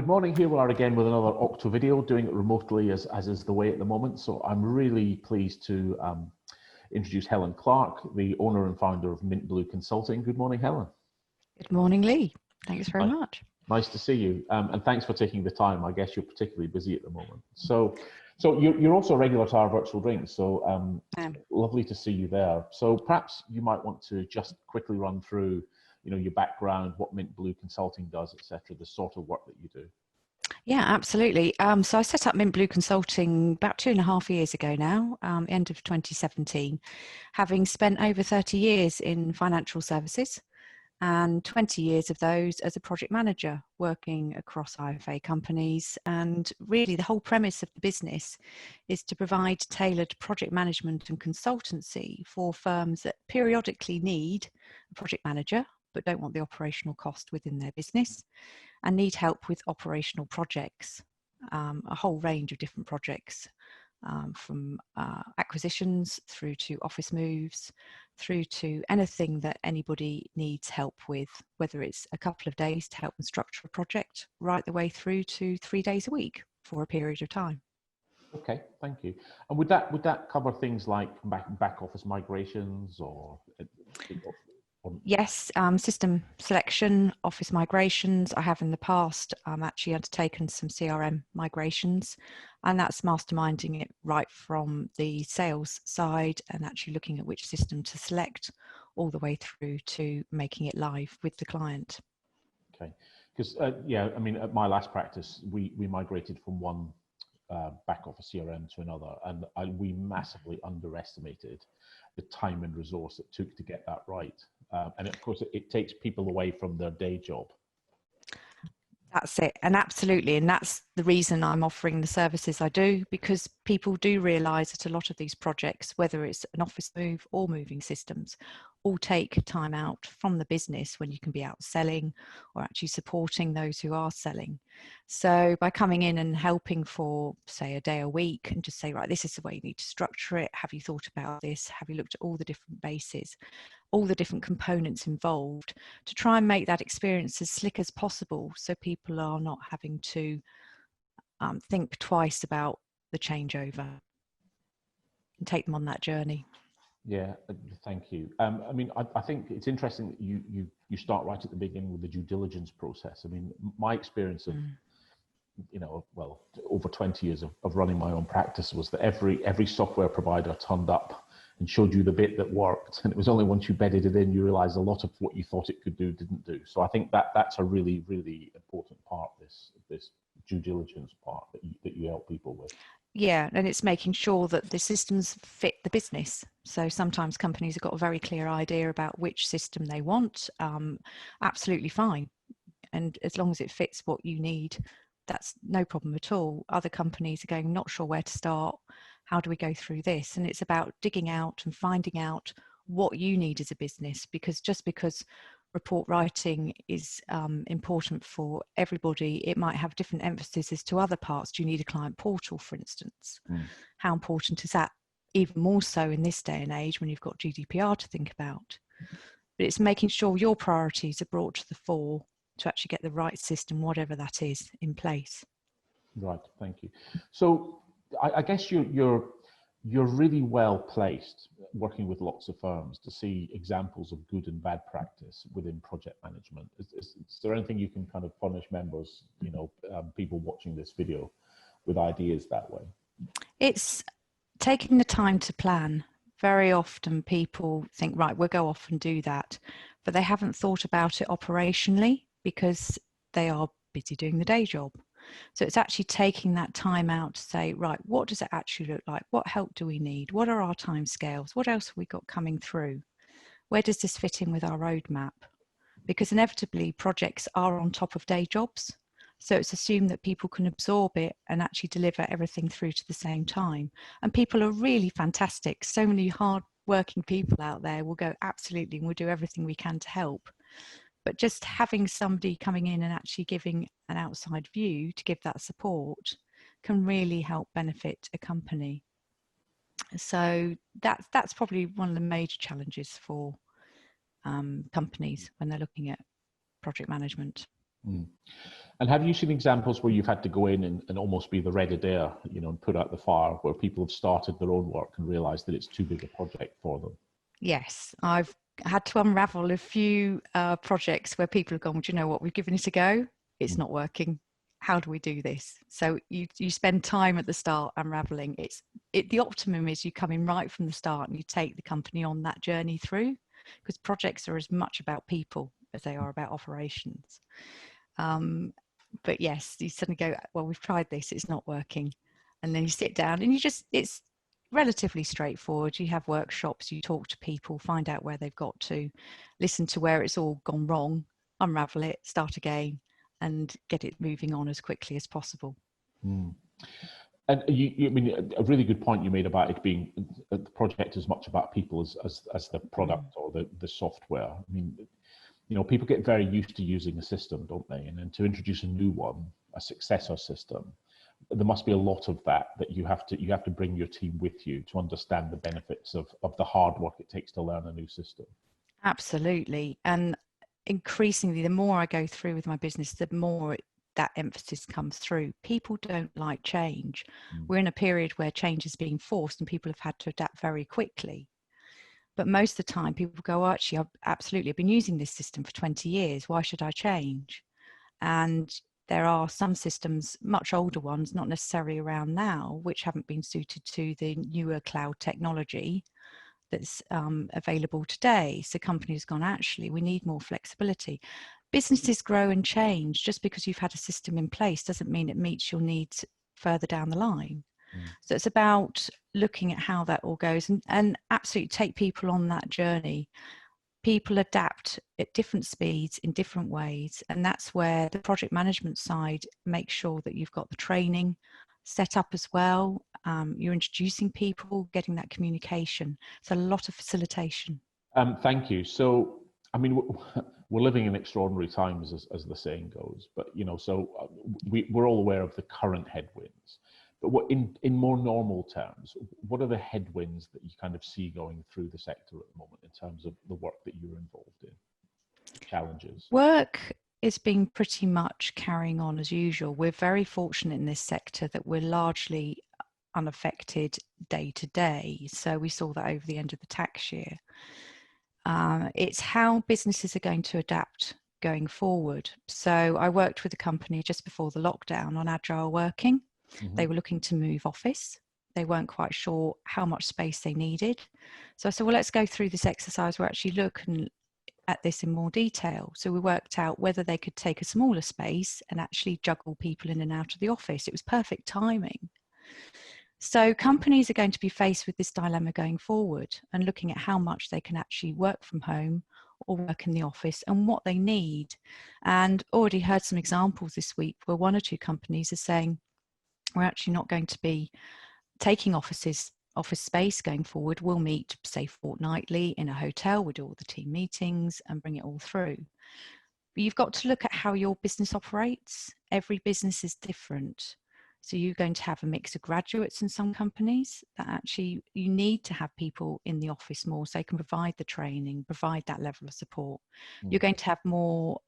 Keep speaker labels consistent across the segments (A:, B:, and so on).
A: good morning. Here we are again with another Octo video, doing it remotely as is the way at the moment. So I'm really pleased to introduce Helen Clark, the owner and founder of Mint Blue Consulting. Good morning, Helen.
B: Good morning, Lee. Thanks very much.
A: Nice to see you, and thanks for taking the time. I guess you're particularly busy at the moment. So you're also a regular to our virtual drinks, so lovely to see you there. So perhaps you might want to just quickly run through, your background, what Mint Blue Consulting does, etc., the sort of work that you do.
B: Yeah, absolutely. So I set up Mint Blue Consulting about 2.5 years ago now, end of 2017, having spent over 30 years in financial services and 20 years of those as a project manager working across IFA companies. And really the whole premise of the business is to provide tailored project management and consultancy for firms that periodically need a project manager but don't want the operational cost within their business and need help with operational projects, a whole range of different projects, from acquisitions through to office moves, through to anything that anybody needs help with, whether it's a couple of days to help them structure a project, right the way through to 3 days a week for a period of time.
A: Okay, thank you. And would that cover things like back office migrations or?
B: Yes, system selection, office migrations. I have in the past actually undertaken some CRM migrations, and that's masterminding it right from the sales side and actually looking at which system to select all the way through to making it live with the client.
A: Okay, because yeah, I mean, at my last practice, we migrated from one back office CRM to another, and we massively underestimated the time and resource it took to get that right. And of course, it takes people away from their day job.
B: That's it, and absolutely, and that's the reason I'm offering the services I do, because people do realise that a lot of these projects, whether it's an office move or moving systems, all take time out from the business when you can be out selling or actually supporting those who are selling. So by coming in and helping for, say, a day a week and just say, right, this is the way you need to structure it. Have you thought about this? Have you looked at all the different bases, all the different components involved, to try and make that experience as slick as possible so people are not having to think twice about the changeover and take them on that journey.
A: Yeah, thank you. I mean, I think it's interesting that you start right at the beginning with the due diligence process. I mean, my experience of, well, over 20 years of running my own practice was that every software provider turned up and showed you the bit that worked, and it was only once you bedded it in you realized a lot of what you thought it could do didn't do. So I think that's a really, really important part, this due diligence part that you help people with.
B: Yeah, and it's making sure that the systems fit the business. So sometimes companies have got a very clear idea about which system they want. Absolutely fine. And as long as it fits what you need, that's no problem at all. Other companies are going, not sure where to start. How do we go through this? And it's about digging out and finding out what you need as a business, because just because report writing is important for everybody, it might have different emphasis as to other parts. Do you need a client portal, for instance? How important is that? Even more so in this day and age when you've got GDPR to think about. But it's making sure your priorities are brought to the fore to actually get the right system, whatever that is, in place.
A: Right, thank you. So I guess you're really well placed working with lots of firms to see examples of good and bad practice within project management. Is there anything you can kind of furnish members, people watching this video, with ideas that way?
B: It's taking the time to plan. Very often people think, right, we'll go off and do that, but they haven't thought about it operationally because they are busy doing the day job. So it's actually taking that time out to say, right, what does it actually look like? What help do we need? What are our time scales? What else have we got coming through? Where does this fit in with our roadmap? Because inevitably projects are on top of day jobs. So it's assumed that people can absorb it and actually deliver everything through to the same time. And people are really fantastic. So many hard working people out there will go, absolutely, and we'll do everything we can to help. But just having somebody coming in and actually giving an outside view to give that support can really help benefit a company. So that's probably one of the major challenges for companies when they're looking at project management.
A: Mm. And have you seen examples where you've had to go in and almost be the red Adair, you know, and put out the fire, where people have started their own work and realised that it's too big a project for them?
B: Yes, I've had to unravel a few projects where people have gone, well, do you know what, we've given it a go, it's not working. How do we do this? So you spend time at the start unraveling. The optimum is you come in right from the start and you take the company on that journey through, because projects are as much about people as they are about operations. But yes, you suddenly go, well, we've tried this, it's not working. And then you sit down and it's relatively straightforward. You have workshops, you talk to people, find out where they've got to, listen to where it's all gone wrong, unravel it, start again, and get it moving on as quickly as possible.
A: Mm. And I mean, a really good point you made about it being the project as much about people as the product or the software. I mean, you know, people get very used to using a system, don't they? And then to introduce a new one, a successor system, there must be a lot of that you have to bring your team with you to understand the benefits of the hard work it takes to learn a new system.
B: Absolutely. And increasingly, the more I go through with my business, the more that emphasis comes through. People don't like change. We're in a period where change is being forced and people have had to adapt very quickly. But most of the time people go, oh, actually, I've been using this system for 20 years. Why should I change? And there are some systems, much older ones, not necessarily around now, which haven't been suited to the newer cloud technology that's available today. So companies have gone, actually, we need more flexibility. Businesses grow and change. Just because you've had a system in place doesn't mean it meets your needs further down the line. So it's about looking at how that all goes and absolutely take people on that journey. People adapt at different speeds in different ways. And that's where the project management side makes sure that you've got the training set up as well. You're introducing people, getting that communication. So a lot of facilitation.
A: Thank you. So, I mean, we're living in extraordinary times, as the saying goes. But you know, so we're all aware of the current headwinds. But what, in more normal terms, what are the headwinds that you kind of see going through the sector at the moment in terms of the work that you're involved in? Challenges.
B: Work is being pretty much carrying on as usual. We're very fortunate in this sector that we're largely unaffected day to day. So we saw that over the end of the tax year. It's how businesses are going to adapt going forward. So I worked with a company just before the lockdown on agile working. They were looking to move office. They weren't quite sure how much space they needed. So I said, well, let's go through this exercise. We're actually looking at this in more detail. So we worked out whether they could take a smaller space and actually juggle people in and out of the office. It was perfect timing. So companies are going to be faced with this dilemma going forward and looking at how much they can actually work from home or work in the office and what they need. And already heard some examples this week where one or two companies are saying, we're actually not going to be taking office space going forward. We'll meet, say, fortnightly in a hotel. We'll do all the team meetings and bring it all through. But you've got to look at how your business operates. Every business is different. So you're going to have a mix of graduates in some companies that actually you need to have people in the office more so they can provide the training, provide that level of support. You're going to have more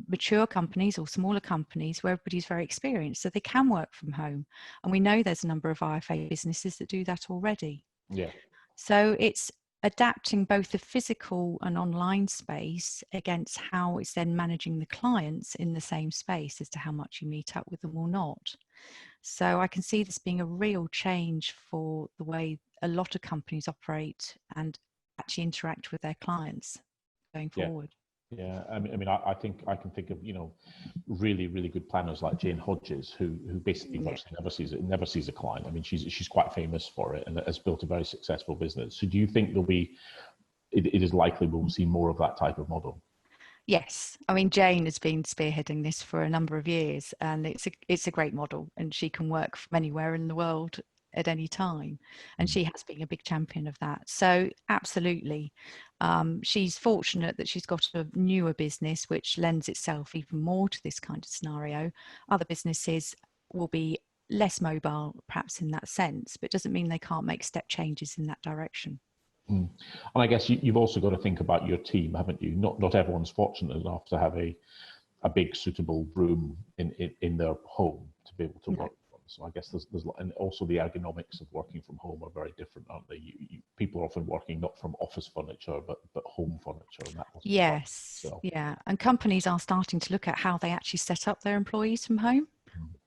B: mature companies or smaller companies where everybody's very experienced, so they can work from home. And we know there's a number of IFA businesses that do that already.
A: Yeah.
B: So it's adapting both the physical and online space against how it's then managing the clients in the same space as to how much you meet up with them or not. So I can see this being a real change for the way a lot of companies operate and actually interact with their clients going forward.
A: Yeah, I mean, I think I can think of, you know, really, really good planners like Jane Hodges, who basically virtually never sees a client. I mean, she's quite famous for it and has built a very successful business. So, do you think it is likely we'll see more of that type of model?
B: Yes, I mean, Jane has been spearheading this for a number of years, and it's a great model, and she can work from anywhere in the world at any time, and she has been a big champion of that. So absolutely, she's fortunate that she's got a newer business which lends itself even more to this kind of scenario. Other businesses will be less mobile perhaps in that sense, but it doesn't mean they can't make step changes in that direction.
A: And I guess you've also got to think about your team, haven't you? Not everyone's fortunate enough to have a a big suitable room in their home to be able to
B: No.
A: work from. So I guess there's and also the ergonomics of working from home are very different, aren't they? People are often working not from office furniture but home furniture, and that doesn't work.
B: Yes,
A: So
B: yeah. And companies are starting to look at how they actually set up their employees from home.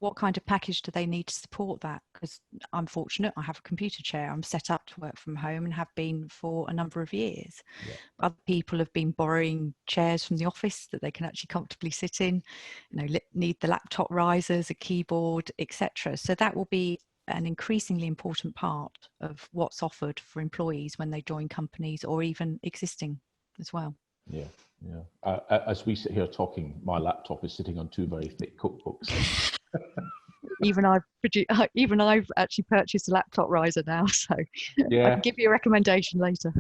B: What kind of package do they need to support that? Because I'm fortunate, I have a computer chair. I'm set up to work from home and have been for a number of years.
A: yeah,
B: Other people have been borrowing chairs from the office that they can actually comfortably sit in, need the laptop risers, a keyboard, etc. So that will be an increasingly important part of what's offered for employees when they join companies or even existing as well.
A: yeah, yeah. As we sit here talking, my laptop is sitting on two very thick cookbooks.
B: Even I've actually purchased a laptop riser now, so
A: Yeah.
B: I can give you a recommendation later.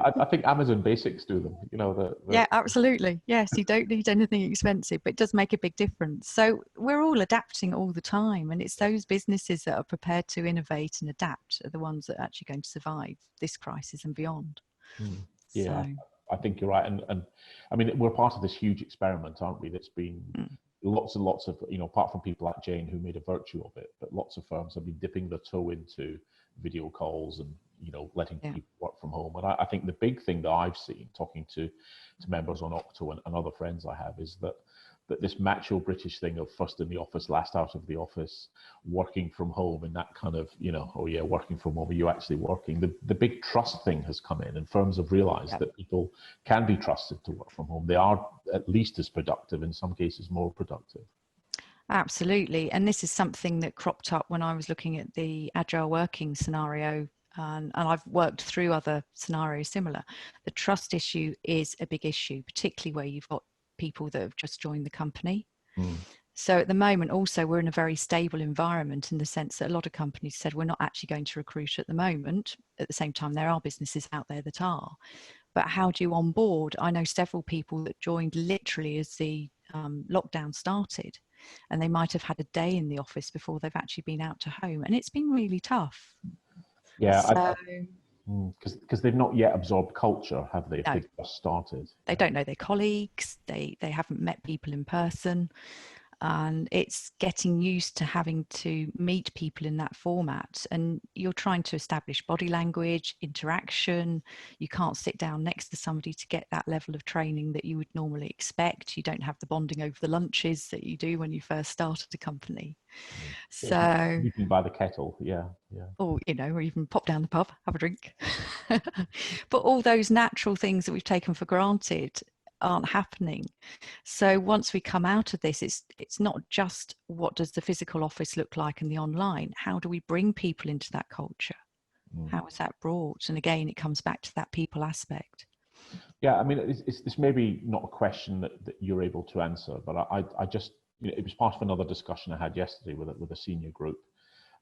A: I think Amazon Basics do them.
B: Yeah, absolutely. Yes, you don't need anything expensive, but it does make a big difference. So we're all adapting all the time, and it's those businesses that are prepared to innovate and adapt are the ones that are actually going to survive this crisis and beyond.
A: Yeah,
B: So,
A: I think you're right, and I mean we're part of this huge experiment, aren't we? That's been lots and lots of, apart from people like Jane who made a virtue of it, but lots of firms have been dipping their toe into video calls and letting people work from home. And I think the big thing that I've seen talking to members on Octo and other friends I have is that this macho British thing of first in the office, last out of the office, working from home, and that kind of, oh yeah, working from home, are you actually working? The big trust thing has come in, and firms have realized that people can be trusted to work from home. They are at least as productive, in some cases more productive.
B: Absolutely. And this is something that cropped up when I was looking at the agile working scenario. And I've worked through other scenarios similar. The trust issue is a big issue, particularly where you've got people that have just joined the company. So at the moment, also, we're in a very stable environment in the sense that a lot of companies said, we're not actually going to recruit at the moment. At the same time, there are businesses out there that are. But how do you onboard? I know several people that joined literally as the lockdown started, and they might have had a day in the office before they've actually been out to home. And it's been really tough.
A: Yeah,
B: So,
A: because they've not yet absorbed culture, have they? If
B: no,
A: they've just started,
B: they don't know their colleagues. They haven't met people in person, and it's getting used to having to meet people in that format. And you're trying to establish body language, interaction. You can't sit down next to somebody to get that level of training that you would normally expect. You don't have the bonding over the lunches that you do when you first start at a company. So,
A: meeting by the kettle, yeah.
B: or or even pop down the pub, have a drink. But all those natural things that we've taken for granted aren't happening. So once we come out of this, it's not just what does the physical office look like and the online. How do we bring people into that culture? How is that brought? And again, it comes back to that people aspect.
A: Yeah, I mean, it's maybe not a question that you're able to answer, but I just, it was part of another discussion I had yesterday with a senior group.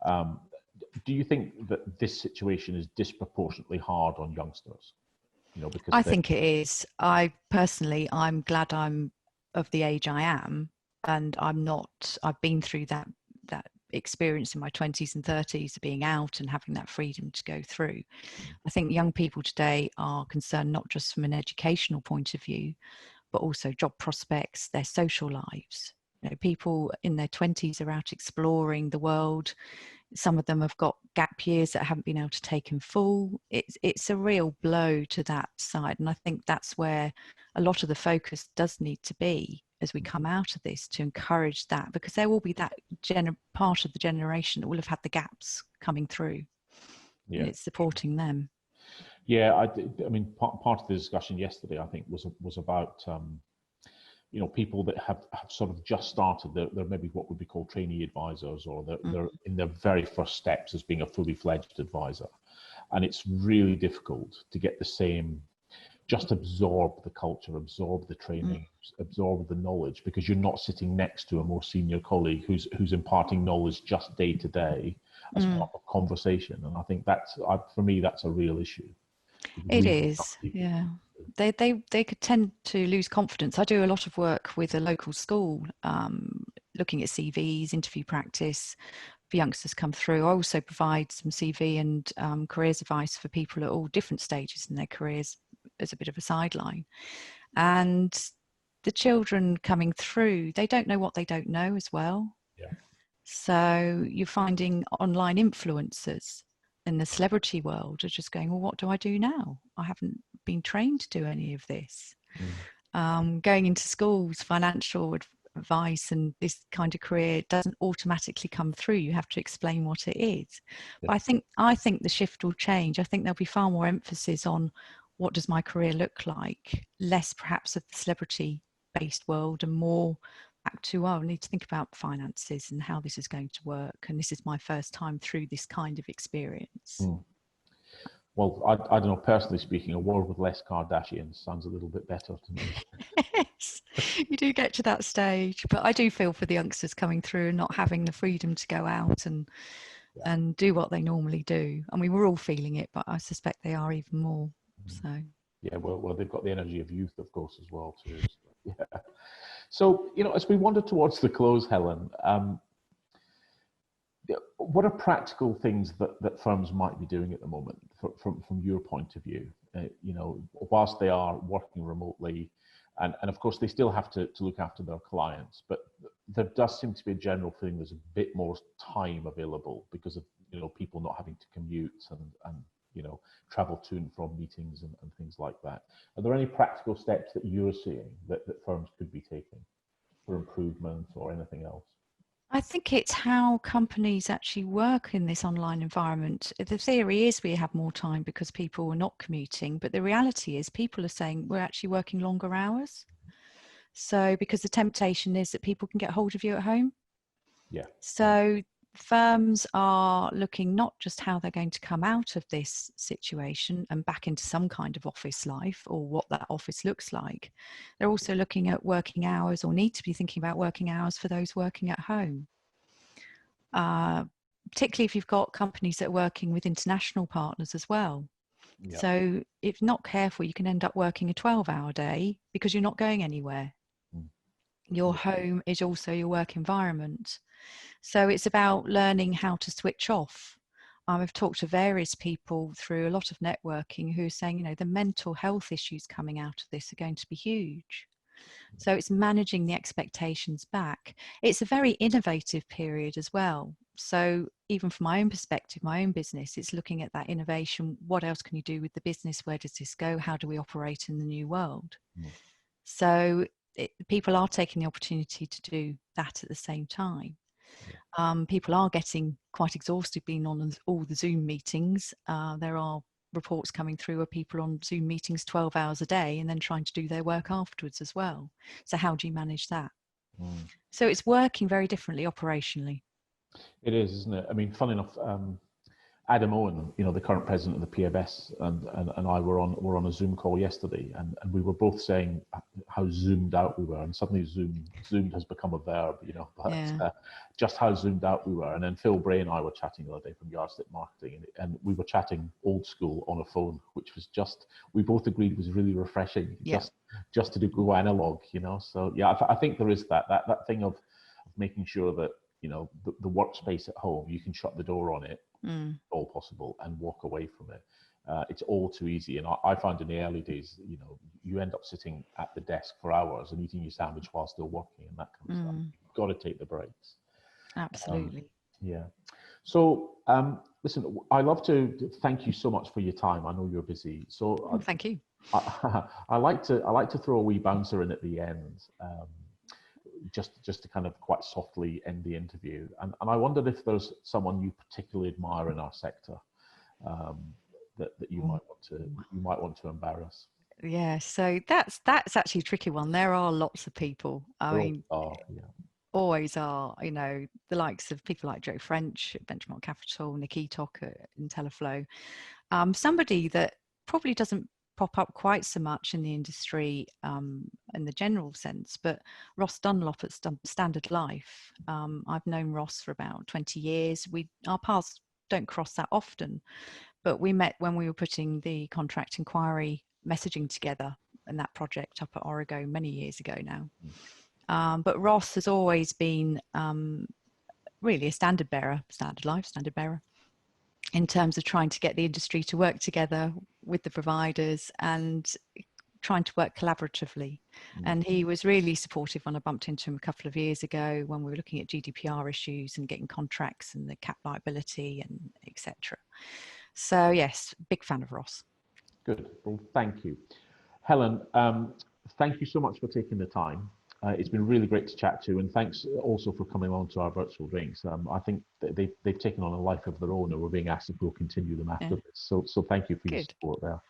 A: Do you think that this situation is disproportionately hard on youngsters? Because
B: I think it is. I'm glad I'm of the age I am, and I've been through that experience in my 20s and 30s, being out and having that freedom to go through. I think young people today are concerned not just from an educational point of view, but also job prospects, their social lives. People in their 20s are out exploring the world. Some of them have got gap years that haven't been able to take in full. It's a real blow to that side. And I think that's where a lot of the focus does need to be as we come out of this, to encourage that, because there will be that part of the generation that will have had the gaps coming through. Yeah. And it's supporting them.
A: Yeah, I mean, part of the discussion yesterday, I think, was about people that have sort of just started. They're maybe what would be called trainee advisors, or they're in their very first steps as being a fully fledged advisor, and it's really difficult to get the same. Just absorb the culture, absorb the training, absorb the knowledge, because you're not sitting next to a more senior colleague who's imparting knowledge just day to day as part of conversation. And I think for me, that's a real issue.
B: It is, yeah. They could tend to lose confidence. I do a lot of work with a local school, looking at CVs, interview practice for youngsters come through. I also provide some CV and careers advice for people at all different stages in their careers as a bit of a sideline. And the children coming through, they don't know what they don't know as well.
A: Yeah.
B: So you're finding online influencers in the celebrity world are just going, well, what do I do now? I haven't been trained to do any of this. Going into schools, financial advice and this kind of career doesn't automatically come through. You have to explain what it is.
A: Yeah.
B: But I think the shift will change. I think there'll be far more emphasis on what does my career look like, less perhaps of the celebrity based world and more back to, I need to think about finances and how this is going to work, and this is my first time through this kind of experience.
A: Well, I don't know, personally speaking, a world with less Kardashians sounds a little bit better to me.
B: Yes, you do get to that stage, but I do feel for the youngsters coming through and not having the freedom to go out and do what they normally do. And we were all feeling it, but I suspect they are even more. So
A: yeah, well, they've got the energy of youth, of course, as well too. So, yeah. So, as we wander towards the close, Helen, what are practical things that firms might be doing at the moment from your point of view? Whilst they are working remotely, and of course they still have to look after their clients, but there does seem to be a general feeling there's a bit more time available because of people not having to commute and travel to and from meetings and things like that. Are there any practical steps that you're seeing that firms could be taking for improvement or anything else?
B: I think it's how companies actually work in this online environment. The theory is we have more time because people are not commuting, but the reality is people are saying we're actually working longer hours. So because the temptation is that people can get hold of you at home.
A: Yeah.
B: So firms are looking not just how they're going to come out of this situation and back into some kind of office life or what that office looks like. They're also looking at working hours, or need to be thinking about working hours for those working at home. Particularly if you've got companies that are working with international partners as well. Yeah. So if not careful, you can end up working a 12-hour day because you're not going anywhere. Your home is also your work environment. So it's about learning how to switch off. I've talked to various people through a lot of networking who are saying, the mental health issues coming out of this are going to be huge. So it's managing the expectations back. It's a very innovative period as well. So even from my own perspective, my own business, it's looking at that innovation. What else can you do with the business? Where does this go? How do we operate in the new world? So people are taking the opportunity to do that at the same time. People are getting quite exhausted being on all the Zoom meetings. There are reports coming through of people on Zoom meetings 12 hours a day and then trying to do their work afterwards as well. So how do you manage that? So it's working very differently operationally. It
A: is, isn't it? I mean, funny enough, Adam Owen, the current president of the PMS, and I were on a Zoom call yesterday, and we were both saying how zoomed out we were, and suddenly zoomed has become a verb, but just how zoomed out we were. And then Phil Bray and I were chatting the other day from Yardstick Marketing, and we were chatting old school on a phone, which was we both agreed was really refreshing, just to go analog, So yeah, I think there is that thing of making sure that the workspace at home, you can shut the door on it. All possible and walk away from it. It's all too easy, and I found in the early days, you end up sitting at the desk for hours and eating your sandwich while still working and that kind of stuff. You've got to take the breaks.
B: Absolutely.
A: So listen, I love to thank you so much for your time. I know you're busy, so
B: thank you.
A: I like to throw a wee bouncer in at the end. Just to kind of quite softly end the interview, and I wondered if there's someone you particularly admire in our sector that you might want to embarrass.
B: Yeah, so that's actually a tricky one. There are lots of people. Always are. The likes of people like Joe French at Benchmark Capital, Nick Eatock at Intelliflow. Somebody that probably doesn't pop up quite so much in the industry in the general sense, but Ross Dunlop at Standard Life. I've known Ross for about 20 years. Our paths don't cross that often, but we met when we were putting the contract inquiry messaging together and that project up at Origo many years ago now. But Ross has always been really a standard bearer, Standard Life standard bearer, in terms of trying to get the industry to work together with the providers and trying to work collaboratively. And he was really supportive when I bumped into him a couple of years ago when we were looking at GDPR issues and getting contracts and the cap liability and etc. So yes, big fan of Ross.
A: Good. Well, thank you. Helen, thank you so much for taking the time. It's been really great to chat to, and thanks also for coming on to our virtual drinks. I think that they've taken on a life of their own, and we're being asked if we'll continue them after this. So thank you for your support there.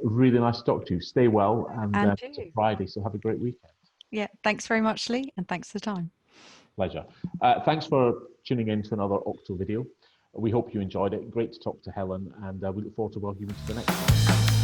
A: Really nice to talk to you. Stay well, and it's a Friday, so have a great weekend.
B: Yeah, thanks very much, Lee, and thanks for the time.
A: Pleasure. Thanks for tuning in to another Octo video. We hope you enjoyed it. Great to talk to Helen, and we look forward to welcoming you to the next one.